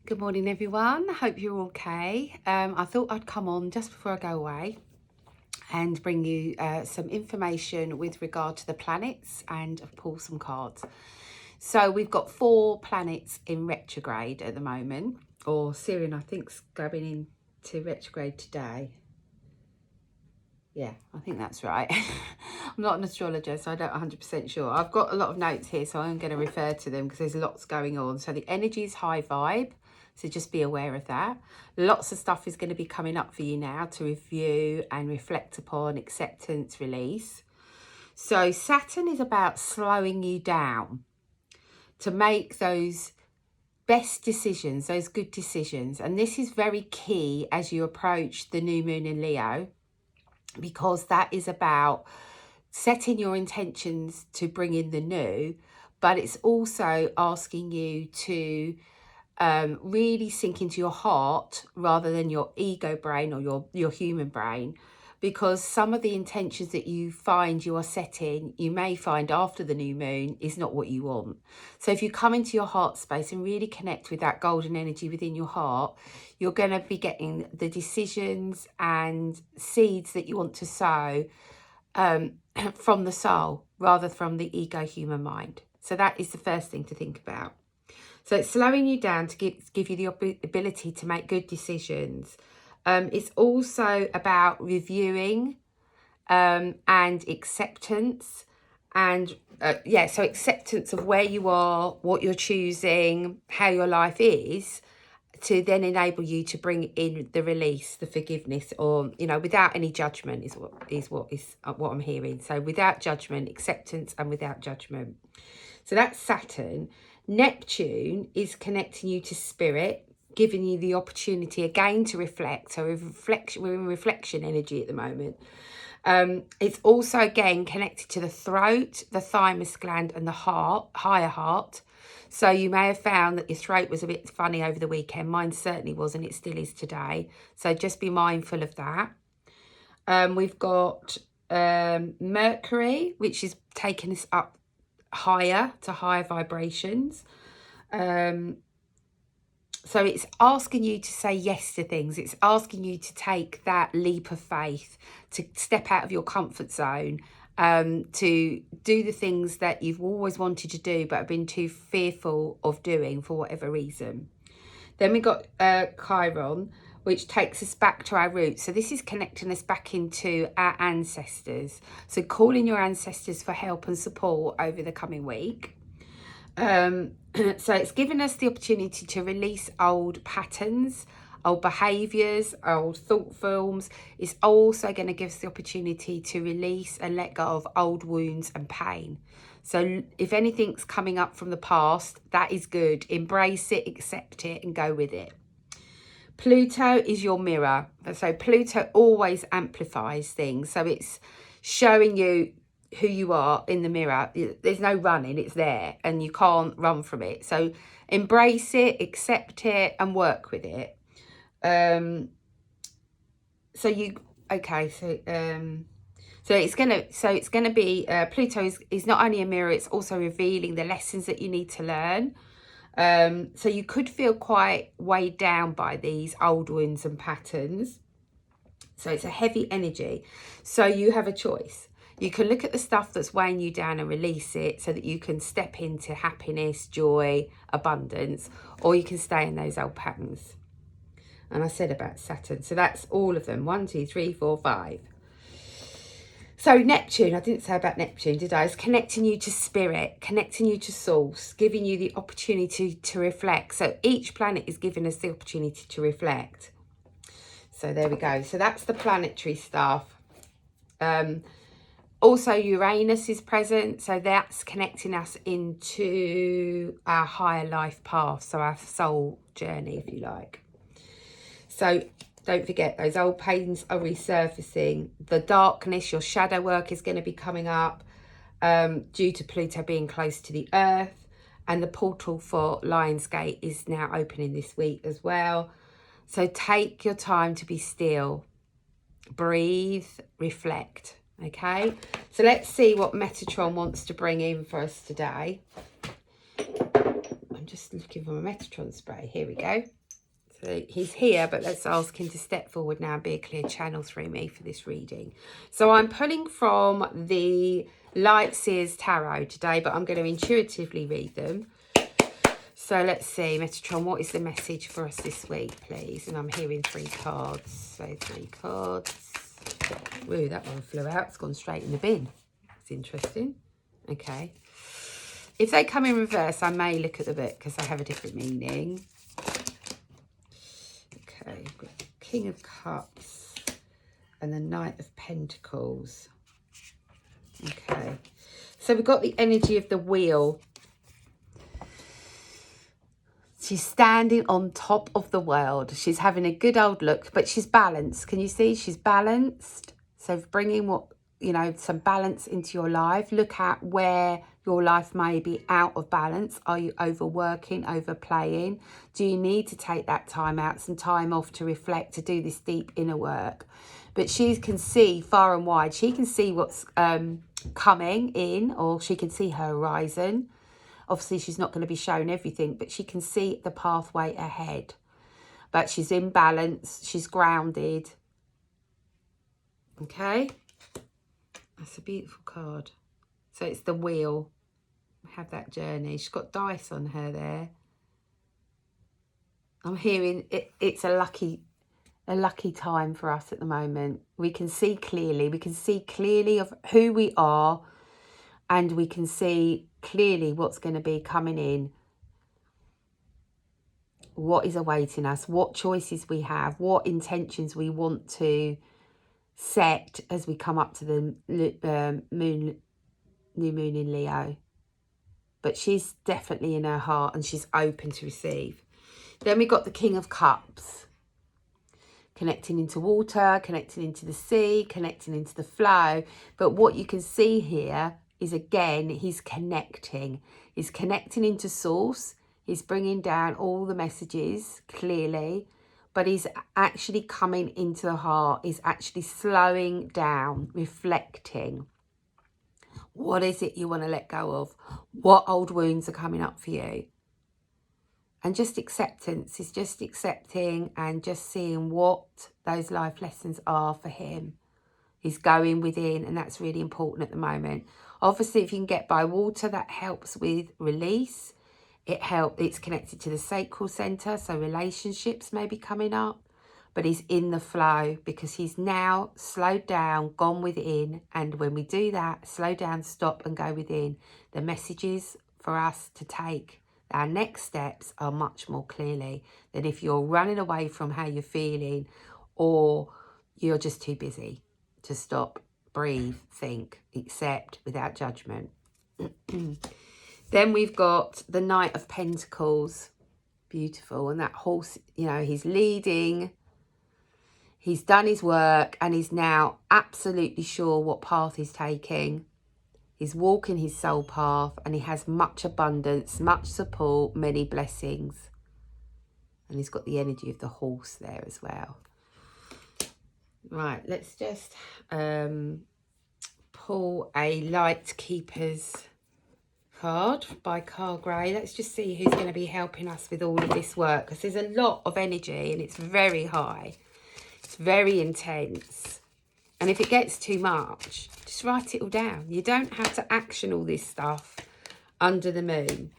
Good morning, everyone. Hope you're okay. I thought I'd come on just before I go away and bring you some information with regard to the planets and pull some cards. So we've got 4 planets in retrograde at the moment, or Chiron, I think, is going into retrograde today. Yeah, I think that's right. I'm not an astrologer, so I don't 100% sure. I've got a lot of notes here, so I'm going to refer to them because there's lots going on. So the energy is high vibe, so just be aware of that. Lots of stuff is going to be coming up for you now to review and reflect upon, acceptance, release. So Saturn is about slowing you down to make those best decisions, those good decisions. And this is very key as you approach the new moon in Leo, because that is about setting your intentions to bring in the new, but it's also asking you to really sink into your heart rather than your ego brain or your human brain, because some of the intentions that you find you are setting, you may find after the new moon, is not what you want. So if you come into your heart space and really connect with that golden energy within your heart, you're going to be getting the decisions and seeds that you want to sow from the soul rather from the ego human mind. So that is the first thing to think about. So it's slowing you down to give you the ability to make good decisions. It's also about reviewing and acceptance. And so acceptance of where you are, what you're choosing, how your life is, to then enable you to bring in the release, the forgiveness, or, without any judgment is what I'm hearing. So without judgment, acceptance, and without judgment. So that's Saturn. Neptune is connecting you to spirit, giving you the opportunity again to reflect. So we're in reflection energy at the moment. It's also again connected to the throat, the thymus gland, and the heart, higher heart. So you may have found that your throat was a bit funny over the weekend. Mine certainly was, and it still is today. So just be mindful of that. We've got Mercury, which is taking us up higher to higher vibrations. So it's asking you to say yes to things. It's asking you to take that leap of faith, to step out of your comfort zone, to do the things that you've always wanted to do but have been too fearful of doing for whatever reason. Then we got Chiron, which takes us back to our roots. So this is connecting us back into our ancestors. So calling your ancestors for help and support over the coming week. So it's given us the opportunity to release old patterns, old behaviours, old thought forms. It's also going to give us the opportunity to release and let go of old wounds and pain. So if anything's coming up from the past, that is good. Embrace it, accept it, and go with it. Pluto is your mirror. So Pluto always amplifies things. So it's showing you who you are in the mirror. There's no running, it's there, and you can't run from it. So embrace it, accept it, and work with it. So it's gonna be Pluto is not only a mirror, it's also revealing the lessons that you need to learn. So you could feel quite weighed down by these old wounds and patterns. So it's a heavy energy. So you have a choice. You can look at the stuff that's weighing you down and release it so that you can step into happiness, joy, abundance, or you can stay in those old patterns. And I said about Saturn. So that's all of them. 1, 2, 3, 4, 5. So Neptune, I didn't say about Neptune, did I? It's connecting you to spirit, connecting you to source, giving you the opportunity to reflect. So each planet is giving us the opportunity to reflect. So there we go. So that's the planetary stuff. Also, Uranus is present, so that's connecting us into our higher life path, so our soul journey, if you like. So don't forget, those old pains are resurfacing. The darkness, your shadow work is going to be coming up due to Pluto being close to the Earth, and the portal for Lionsgate is now opening this week as well. So take your time to be still, breathe, reflect. Okay, so let's see what Metatron wants to bring in for us today. I'm just just looking for my Metatron spray. Here we go. So he's here, but let's ask him to step forward now and be a clear channel through me for this reading. So I'm pulling from the Light Seers Tarot today, but I'm going to intuitively read them. So let's see, Metatron, what is the message for us this week, please? And I'm hearing 3 cards. So 3 cards. Ooh, that one flew out. It's gone straight in the bin. It's interesting. Okay. If they come in reverse, I may look at the book because they have a different meaning. Okay, I've got the King of Cups and the Knight of Pentacles. Okay, so we've got the energy of the wheel. She's standing on top of the world. She's having a good old look, but she's balanced. Can you see? She's balanced. So bringing what, you know, some balance into your life. Look at where your life may be out of balance. Are you overworking, overplaying? Do you need to take that time out, some time off to reflect, to do this deep inner work? But she can see far and wide. She can see what's coming in, or she can see her horizon. Obviously, she's not going to be shown everything, but she can see the pathway ahead. But she's in balance. She's grounded. Okay. That's a beautiful card. So it's the wheel. Have that journey. She's got dice on her there. I'm hearing it's a lucky time for us at the moment. We can see clearly. We can see clearly of who we are, and we can see clearly what's going to be coming in, what is awaiting us, what choices we have, what intentions we want to set as we come up to the new moon in Leo. But she's definitely in her heart and she's open to receive. Then we got the King of Cups, connecting into water, connecting into the sea, connecting into the flow. But what you can see here is, again, he's connecting. He's connecting into source. He's bringing down all the messages clearly, but he's actually coming into the heart. He's actually slowing down, reflecting. What is it you want to let go of? What old wounds are coming up for you? And just acceptance. He's just accepting and just seeing what those life lessons are for him. He's going within, and that's really important at the moment. Obviously, if you can get by water, that helps with release. It's connected to the sacral center, so relationships may be coming up. But he's in the flow because he's now slowed down, gone within. And when we do that, slow down, stop and go within, the messages for us to take our next steps are much more clearly than if you're running away from how you're feeling, or you're just too busy to stop, breathe, think, accept without judgment. Then we've got the Knight of Pentacles. Beautiful. And that horse, you know, he's leading. He's done his work and he's now absolutely sure what path he's taking. He's walking his soul path and he has much abundance, much support, many blessings. And he's got the energy of the horse there as well. Right, let's just pull a Light Keepers card by Carl Gray. Let's just see who's going to be helping us with all of this work, because there's a lot of energy and it's very high. It's very intense. And if it gets too much, just write it all down. You don't have to action all this stuff under the moon.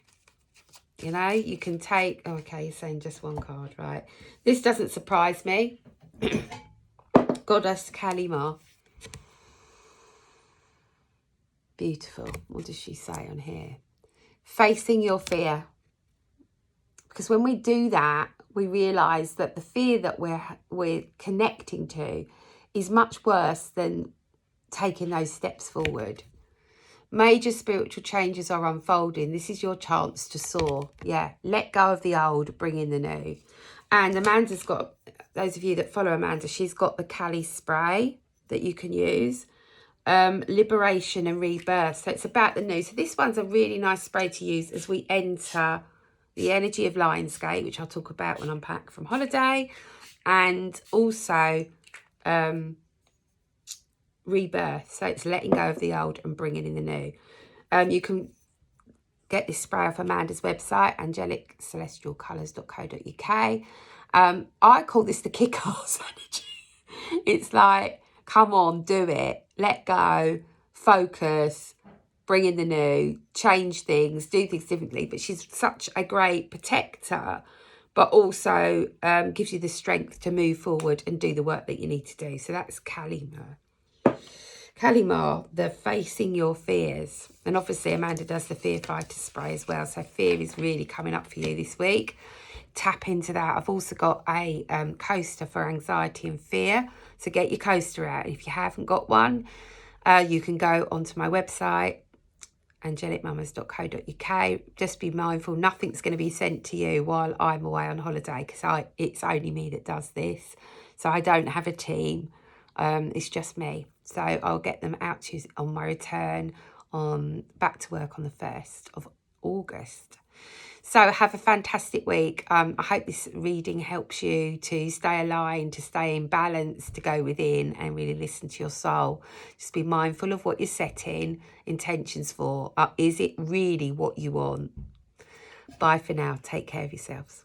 You know, you can take... Oh, okay, you're saying just one card, right? This doesn't surprise me. Goddess Kalima. Beautiful. What does she say on here? Facing your fear. Because when we do that, we realise that the fear that we're connecting to is much worse than taking those steps forward. Major spiritual changes are unfolding. This is your chance to soar. Yeah, let go of the old, bring in the new. And Amanda's got, those of you that follow Amanda, she's got the Kali spray that you can use. Liberation and rebirth. So it's about the new. So this one's a really nice spray to use as we enter the energy of Lionsgate, which I'll talk about when I'm back from holiday. And also rebirth. So it's letting go of the old and bringing in the new. You can get this spray off Amanda's website, angeliccelestialcolours.co.uk. I call this the kick-ass energy. It's like, come on, do it. Let go, focus, bring in the new, change things, do things differently. But she's such a great protector, but also gives you the strength to move forward and do the work that you need to do. So that's Kalima. Kalima, the facing your fears. And obviously Amanda does the fear fighter spray as well. So fear is really coming up for you this week. Tap into that. I've also got a coaster for anxiety and fear. So get your coaster out. If you haven't got one, you can go onto my website, angelicmamas.co.uk. Just be mindful, nothing's going to be sent to you while I'm away on holiday, because it's only me that does this. So I don't have a team. It's just me. So I'll get them out to you on my return back to work on the 1st of August. So have a fantastic week. I hope this reading helps you to stay aligned, to stay in balance, to go within and really listen to your soul. Just be mindful of what you're setting intentions for. Is it really what you want? Bye for now. Take care of yourselves.